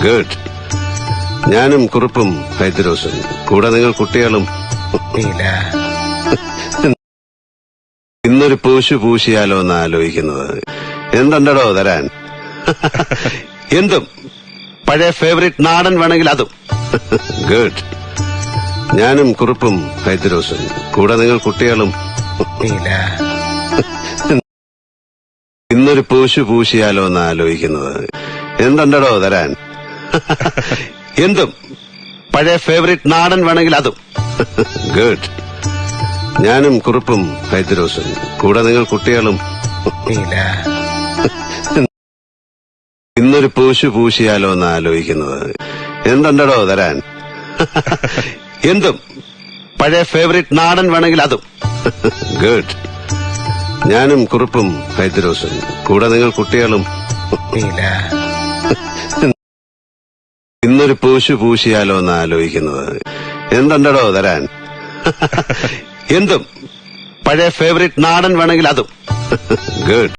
Good. ഞാനും കുറുപ്പും ഹൈദ്രോസും കൂടെ നിങ്ങൾ കുട്ടികളും. ഇന്നൊരു പൂശു പൂശിയാലോ എന്ന് ആലോചിക്കുന്നത്. എന്തുണ്ടോ തരാൻ? എന്തും. പഴയ ഫേവറേറ്റ് നാടൻ വേണമെങ്കിൽ അതും. ഗുഡ്. ഞാനും കുറുപ്പും ഹൈദ്രോസും കൂടെ നിങ്ങൾ കുട്ടികളും. ഇന്നൊരു പൂശു പൂശിയാലോ എന്ന് ആലോചിക്കുന്നത്. എന്തുണ്ടോ തരാൻ? എന്തും. പഴയ ഫേവറേറ്റ് നാടൻ വേണമെങ്കിൽ അതും. ഗുഡ്. ഞാനും കുറുപ്പും ഹൈദ്രോസും കൂടെ നിങ്ങൾ കുട്ടികളും. ഇന്നൊരു പൂശു പൂശിയാലോ എന്ന് ആലോചിക്കുന്നത്. എന്തുണ്ടോ തരാൻ? എന്തും. പഴയ ഫേവറേറ്റ് നാടൻ വേണമെങ്കിൽ അതും. ഗുഡ്. ഞാനും കുറുപ്പും ഹൈദ്രോസും കൂടെ നിങ്ങൾ കുട്ടികളും. ഇന്നൊരു പൂശു പൂശിയാലോ എന്ന് ആലോചിക്കുന്നത്. എന്തുണ്ടോ തരാൻ? എന്തും. പഴയ ഫേവറേറ്റ് നാടൻ വേണമെങ്കിൽ അതും. ഗുഡ്.